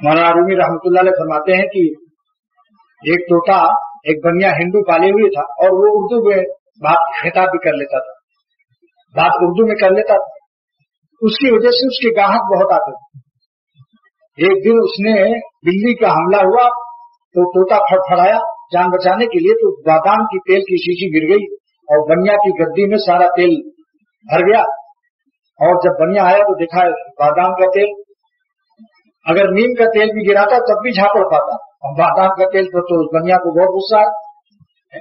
मौलाना रूमी रहमतुल्लाह अलैह फरमाते हैं कि एक तोता एक बनिया हिंदू पाले हुए था और वो उर्दू में बात खिताब भी कर लेता था, बात उर्दू में कर लेता था। उसकी वजह से उसके ग्राहक बहुत आते थे। एक दिन उसने बिल्ली का हमला हुआ तो तोता फड़फड़ाया जान बचाने के लिए, तो बादाम की तेल की शीशी गिर गई और बनिया की गद्दी में सारा तेल भर गया। और जब बनिया आया तो देखा बादाम का तेल, अगर नीम का तेल भी गिराता तब भी झापड़ पाता, और बादाम का तेल तो उस बनिया को बहुत गुस्सा है।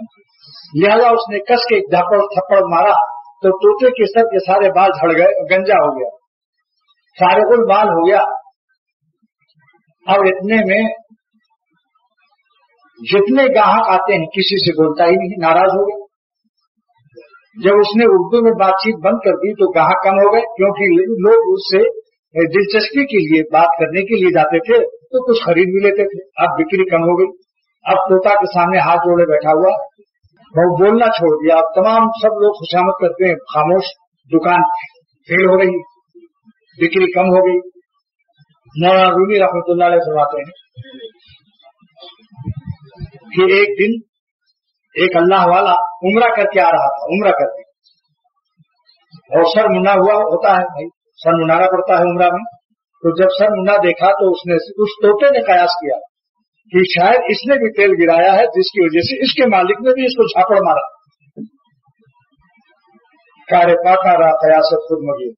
लिहाजा उसने कस के झापड़ थप्पड़ मारा तो तोते के सर के सारे बाल झड़ गए, गंजा हो गया, सारे कुल बाल हो गया। अब इतने में जितने ग्राहक आते हैं किसी से बोलता ही नहीं, नाराज हो गया। जब उसने उर्दू में बातचीत बंद कर दी तो ग्राहक कम हो गए, क्योंकि लोग उससे दिलचस्पी के लिए बात करने के लिए जाते थे तो कुछ खरीद भी लेते थे। अब बिक्री कम हो गई। अब तोता के सामने हाथ जोड़े बैठा हुआ, वो बोलना छोड़ दिया। अब तमाम सब लोग खुशामद करते हैं, खामोश, दुकान फेल हो रही, बिक्री कम हो गई। मौलाना रूमी रहमतुल्लाह अलैह फरमाते हैं कि एक दिन एक अल्लाह वाला उम्रा करके आ रहा था, उम्रा करके, और सर मुन्ना हुआ होता है भाई, सर मुन्नाना पड़ता है उम्रा में। तो जब सर मुन्ना देखा तो उसने उस तोते ने कयास किया कि शायद इसने भी तेल गिराया है, जिसकी वजह से इसके मालिक ने भी इसको झापड़ मारा। कारे पाखारा कयासत खुद मगी।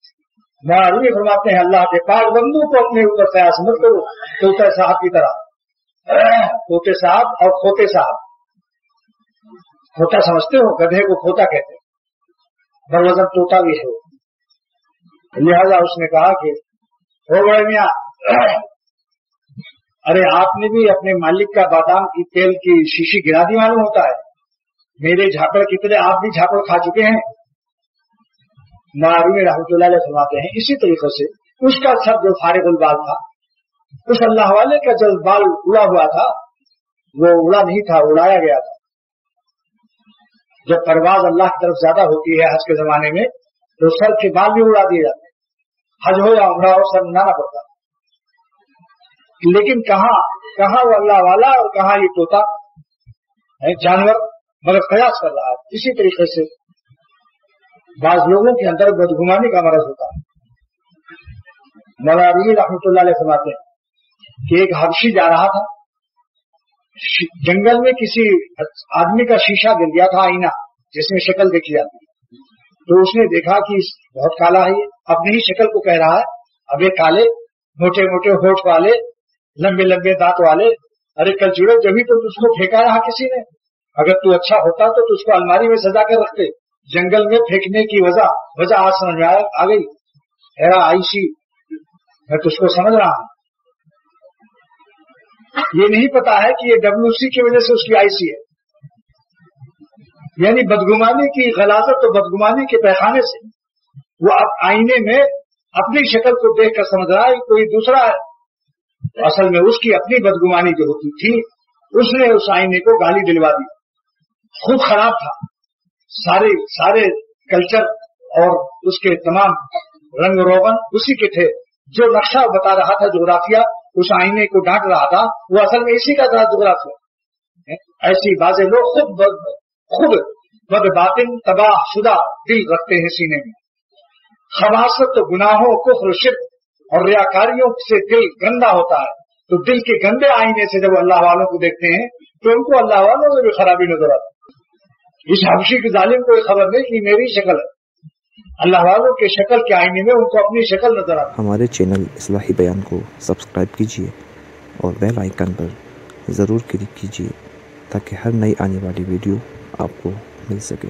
मौलाना फरमाते हैं अल्लाह के पाक बंदू को अपने ऊपर कयास मत करो, तोते साहब की तरह। तोते साहब और खोते साहब, खोता समझते हो, गधे को खोता कहते हैं, बरवजन तोता भी है। लिहाजा उसने कहा कि हो बड़े मियां, अरे आपने भी अपने मालिक का बादाम की तेल की शीशी गिरा दी मालूम होता है, मेरे झापड़ की तरह आप भी झापड़ खा चुके हैं। मौलाना रहमतुल्लाह अलैह फरमाते हैं इसी तरीके से उसका सर जो फारिगुल बाल था, उस अल्लाह वाले का जो बाल उड़ा हुआ था वो उड़ा नहीं था, उड़ाया गया था। जब परवाज अल्लाह की तरफ ज्यादा होती है हज के जमाने में तो सर के बाल भी उड़ा दिए जाते हैं। हज हो या उमरा हो, सर मुंडाना पड़ता। लेकिन कहाँ वो अल्लाह वाला और कहाँ ये तोता है, जानवर, मगर कयास कर रहा है। इसी तरीके से बाज लोगों के अंदर बदगुमानी का मरज होता है। मौलाना रूमी रहमतुल्लाह अलैह फरमाते हैं कि एक हबशी जा रहा था, जंगल में किसी आदमी का शीशा गिर गया था, आईना जिसमें शक्ल देखी जाती है। तो उसने देखा कि बहुत काला है, अपनी ही शक्ल को कह रहा है, अबे काले, मोटे मोटे होठ वाले, लंबे लंबे दांत वाले, अरे कल जुड़े जब ही तो तुझको फेंका रहा किसी ने, अगर तू अच्छा होता तो तुझको अलमारी में सजा कर रखते। जंगल में फेंकने की वजह आज समझ में आ गई। हेरा आईसी, मैं तुझको समझ रहा हूं। ये नहीं पता है कि ये WC की वजह से उसकी आईसी है, यानी बदगुमानी की गलाजत, तो बदगुमानी के पैखाने से वो अब आईने में अपनी शक्ल को देखकर समझ रहा है कोई दूसरा है। तो असल में उसकी अपनी बदगुमानी जो होती थी, उसने उस आईने को गाली दिलवा दी। खूब खराब था, सारे कल्चर और उसके तमाम रंग रोगन उसी के थे। जो नक्शा बता रहा था जोग्राफिया, उस आईने को डांट रहा था, वो असल में इसी का था जोग्राफिया। ऐसी बातें लोग खुद बदबातिन तबाह शुदा दिल रखते हैं सीने में। खबासत तो गुनाहों, कुफ्र, शिर्क और रियाकारियों से दिल गंदा होता है। तो दिल के गंदे आईने से जब अल्लाह वालों को देखते हैं तो उनको अल्लाह वालों में भी खराबी नजर आती है। इस हबशी के जालिम को खबर नहीं कि मेरी शक्ल है, अल्लाह वालों के शक्ल के आईने में उनको अपनी शक्ल नजर आती है। हमारे चैनल इस्लाही बयान को सब्सक्राइब कीजिए और बेल आइकन पर ज़रूर क्लिक कीजिए ताकि हर नई आने वाली वीडियो आपको मिल सके।